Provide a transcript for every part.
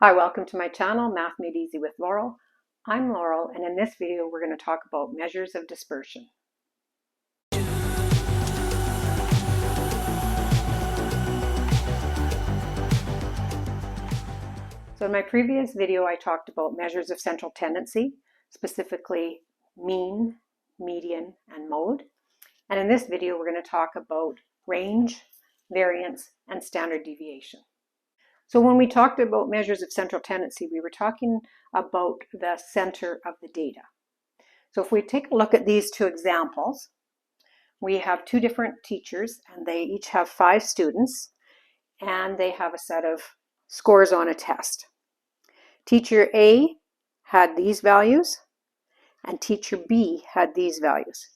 Hi, welcome to my channel, Math Made Easy with Laurel. I'm Laurel, and in this video we're going to talk about measures of dispersion. So in my previous video I talked about measures of central tendency, specifically mean, median, and mode. And in this video we're going to talk about range, variance, and standard deviation. So when we talked about measures of central tendency, we were talking about the center of the data. So if we take a look at these two examples, we have two different teachers and they each have 5 students and they have a set of scores on a test. Teacher A had these values and teacher B had these values.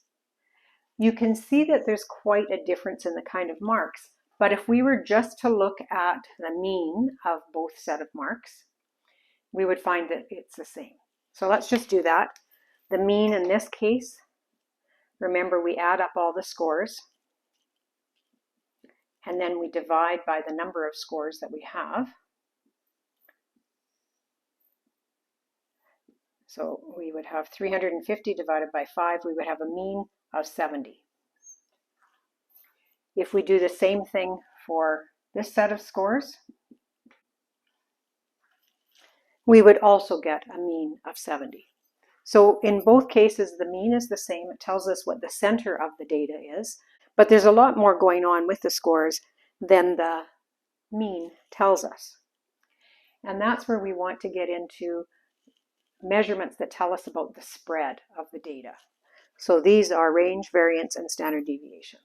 You can see that there's quite a difference in the kind of marks. But if we were just to look at the mean of both set of marks, we would find that it's the same. So let's just do that. The mean in this case, remember we add up all the scores and then we divide by the number of scores that we have. So we would have 350 divided by 5, we would have a mean of 70. If we do the same thing for this set of scores, we would also get a mean of 70. So in both cases, the mean is the same. It tells us what the center of the data is, but there's a lot more going on with the scores than the mean tells us. And that's where we want to get into measurements that tell us about the spread of the data. So these are range, variance, and standard deviation.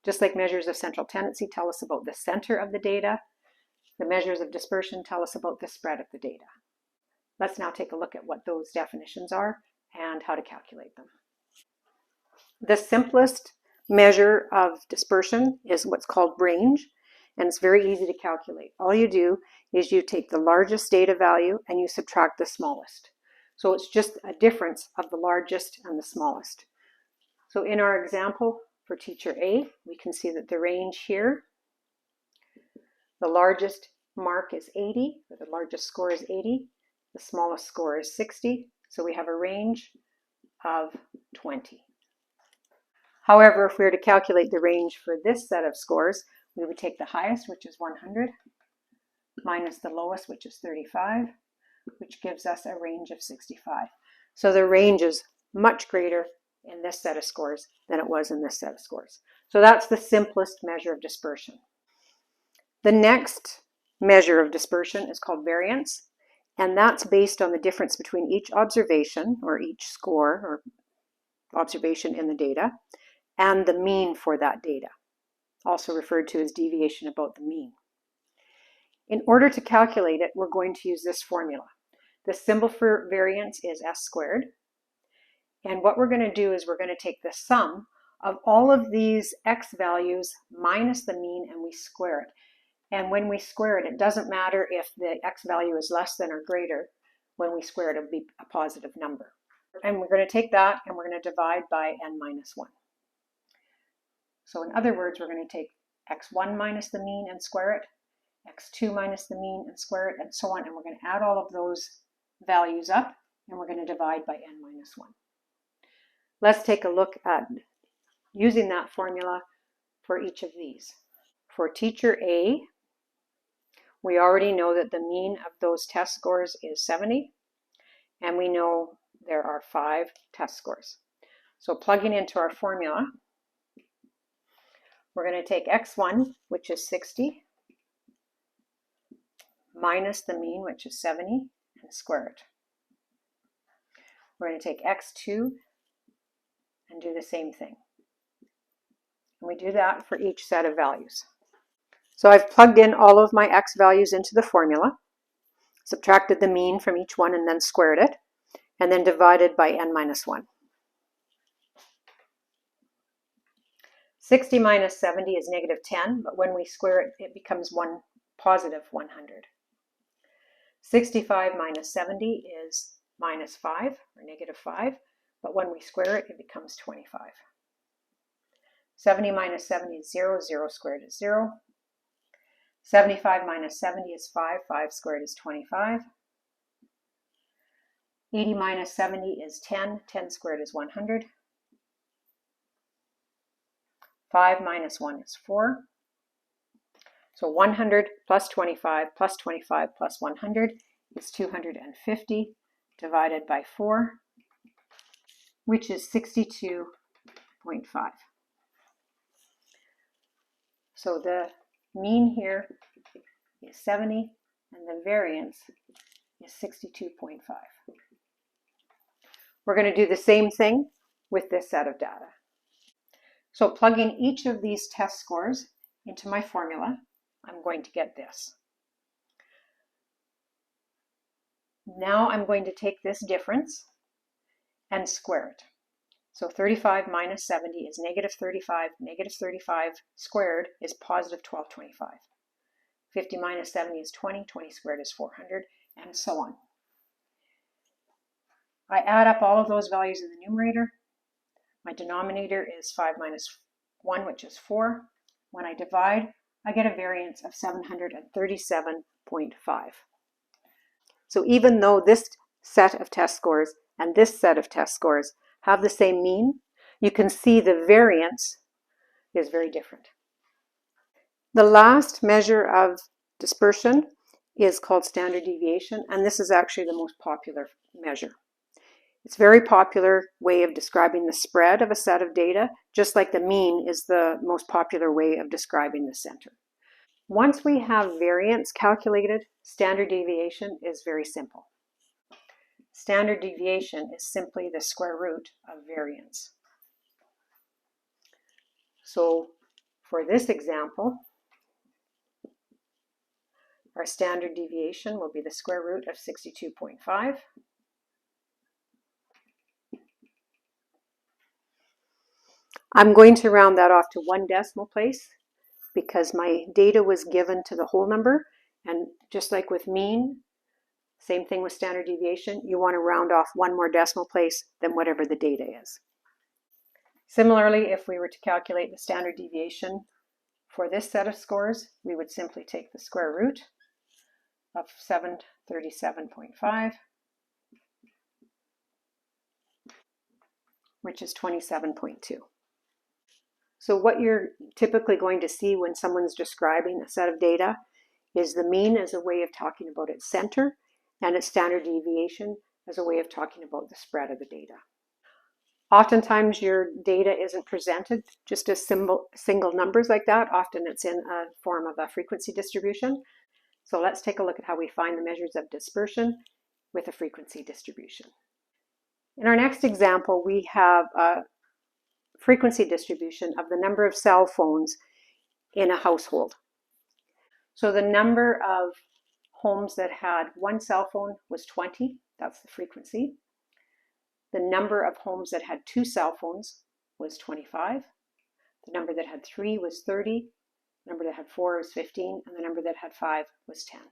Just like measures of central tendency tell us about the center of the data, the measures of dispersion tell us about the spread of the data. Let's now take a look at what those definitions are and how to calculate them. The simplest measure of dispersion is what's called range, and it's very easy to calculate. All you do is you take the largest data value and you subtract the smallest. So it's just a difference of the largest and the smallest. So in our example for teacher A, we can see that the range here, the largest mark is 80, the largest score is 80, the smallest score is 60, so we have a range of 20. However, if we were to calculate the range for this set of scores, we would take the highest, which is 100, minus the lowest, which is 35, which gives us a range of 65. So the range is much greater in this set of scores than it was in this set of scores. So that's the simplest measure of dispersion. The next measure of dispersion is called variance, and that's based on the difference between each observation or each score or observation in the data and the mean for that data, also referred to as deviation about the mean. In order to calculate it, we're going to use this formula. The symbol for variance is s squared. And what we're going to do is we're going to take the sum of all of these x values minus the mean and we square it. And when we square it, it doesn't matter if the x value is less than or greater. When we square it, it'll be a positive number. And we're going to take that and we're going to divide by n minus 1. So in other words, we're going to take x1 minus the mean and square it, x2 minus the mean and square it, and so on. And we're going to add all of those values up and we're going to divide by n minus 1. Let's take a look at using that formula for each of these. For teacher A, we already know that the mean of those test scores is 70, and we know there are 5 test scores. So plugging into our formula, we're going to take x1, which is 60, minus the mean, which is 70, and square it. We're going to take x2 and do the same thing. And we do that for each set of values. So I've plugged in all of my x values into the formula, subtracted the mean from each one and then squared it, and then divided by n minus 1. 60 minus 70 is negative 10, but when we square it, it becomes positive 100. 65 minus 70 is minus 5, or negative 5, but when we square it, it becomes 25. 70 minus 70 is 0, 0 squared is 0. 75 minus 70 is 5. 5 squared is 25. 80 minus 70 is 10. 10 squared is 100. 5 minus 1 is 4. So 100 plus 25 plus 25 plus 100 is 250 divided by 4, which is 62.5. So the mean here is 70 and the variance is 62.5. We're going to do the same thing with this set of data. So plugging each of these test scores into my formula, I'm going to get this. Now I'm going to take this difference and square it. So 35 minus 70 is negative 35. Negative 35 squared is positive 1225. 50 minus 70 is 20. 20 squared is 400, and so on. I add up all of those values in the numerator. My denominator is 5 minus 1, which is 4. When I divide, I get a variance of 737.5. So even though this set of test scores and this set of test scores have the same mean, you can see the variance is very different. The last measure of dispersion is called standard deviation, and this is actually the most popular measure. It's a very popular way of describing the spread of a set of data, just like the mean is the most popular way of describing the center. Once we have variance calculated, standard deviation is very simple. Standard deviation is simply the square root of variance. So for this example, our standard deviation will be the square root of 62.5. I'm going to round that off to 1 decimal place because my data was given to the whole number, and just like with mean, same thing with standard deviation, you want to round off 1 more decimal place than whatever the data is. Similarly, if we were to calculate the standard deviation for this set of scores, we would simply take the square root of 737.5, which is 27.2. So what you're typically going to see when someone's describing a set of data is the mean as a way of talking about its center, and its standard deviation as a way of talking about the spread of the data. Oftentimes your data isn't presented just as single numbers like that. Often it's in a form of a frequency distribution. So let's take a look at how we find the measures of dispersion with a frequency distribution. In our next example, we have a frequency distribution of the number of cell phones in a household. So the number of homes that had 1 cell phone was 20, that's the frequency. The number of homes that had 2 cell phones was 25. The number that had 3 was 30. The number that had 4 was 15, and the number that had 5 was 10.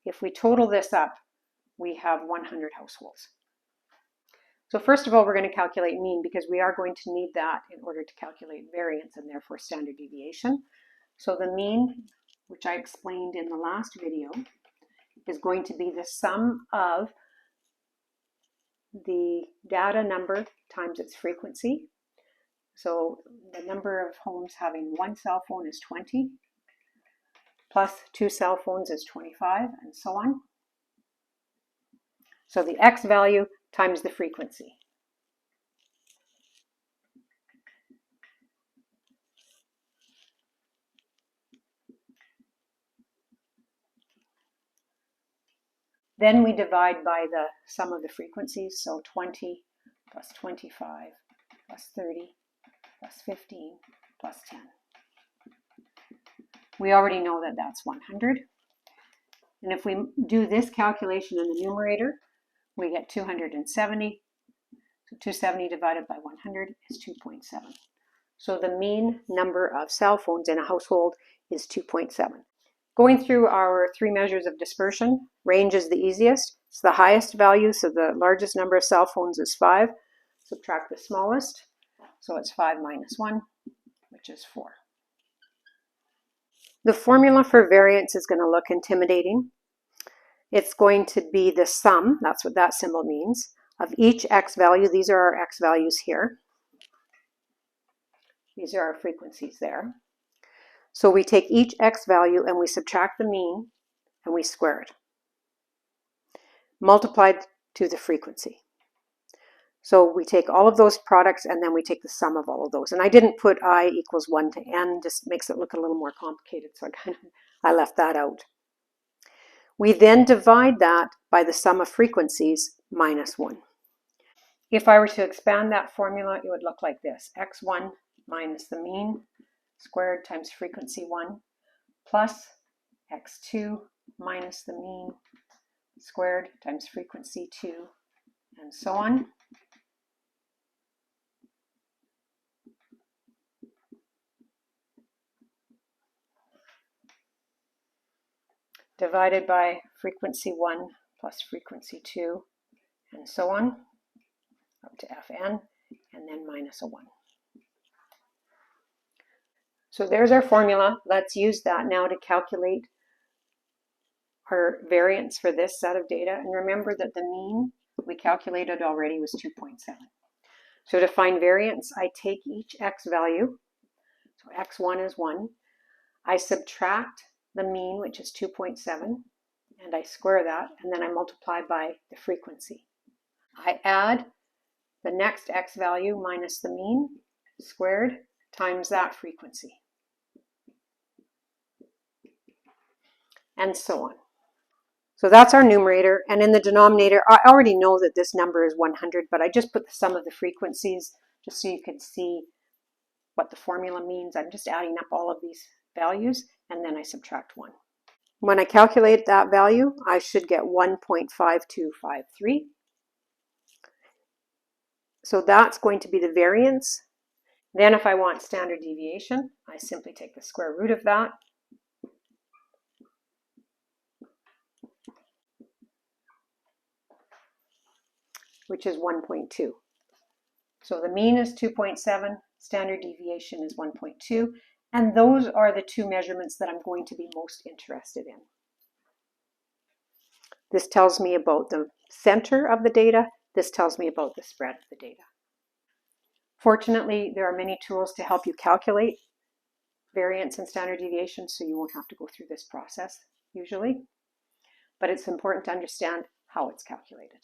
If we total this up, we have 100 households. So first of all, we're going to calculate mean because we are going to need that in order to calculate variance and therefore standard deviation. So the mean, which I explained in the last video, is going to be the sum of the data number times its frequency. So the number of homes having 1 cell phone is 20, plus 2 cell phones is 25, and so on. So the x value times the frequency. Then we divide by the sum of the frequencies, so 20 plus 25 plus 30 plus 15 plus 10. We already know that that's 100. And if we do this calculation in the numerator, we get 270. So 270 divided by 100 is 2.7. So the mean number of cell phones in a household is 2.7. Going through our 3 measures of dispersion, range is the easiest. It's the highest value, so the largest number of cell phones is 5. Subtract the smallest, so it's 5 minus 1, which is 4. The formula for variance is going to look intimidating. It's going to be the sum, that's what that symbol means, of each x value. These are our x values here. These are our frequencies there. So we take each x value and we subtract the mean and we square it, multiplied to the frequency. So we take all of those products and then we take the sum of all of those. And I didn't put I equals 1 to n, just makes it look a little more complicated, so I left that out. We then divide that by the sum of frequencies minus 1. If I were to expand that formula, it would look like this: x1 minus the mean squared times frequency 1 plus x2 minus the mean squared times frequency 2, and so on. Divided by frequency 1 plus frequency 2, and so on, up to Fn, and then minus a 1. So there's our formula. Let's use that now to calculate our variance for this set of data. And remember that the mean we calculated already was 2.7. So to find variance, I take each x value, so x1 is 1, I subtract the mean, which is 2.7, and I square that, and then I multiply by the frequency. I add the next x value minus the mean squared times that frequency, and so on. So that's our numerator, and in the denominator, I already know that this number is 100, but I just put the sum of the frequencies just so you can see what the formula means. I'm just adding up all of these values, and then I subtract 1. When I calculate that value, I should get 1.5253. So that's going to be the variance. Then if I want standard deviation, I simply take the square root of that. Which is 1.2. So the mean is 2.7, standard deviation is 1.2, and those are the two measurements that I'm going to be most interested in. This tells me about the center of the data. This tells me about the spread of the data. Fortunately, there are many tools to help you calculate variance and standard deviation, so you won't have to go through this process usually. But it's important to understand how it's calculated.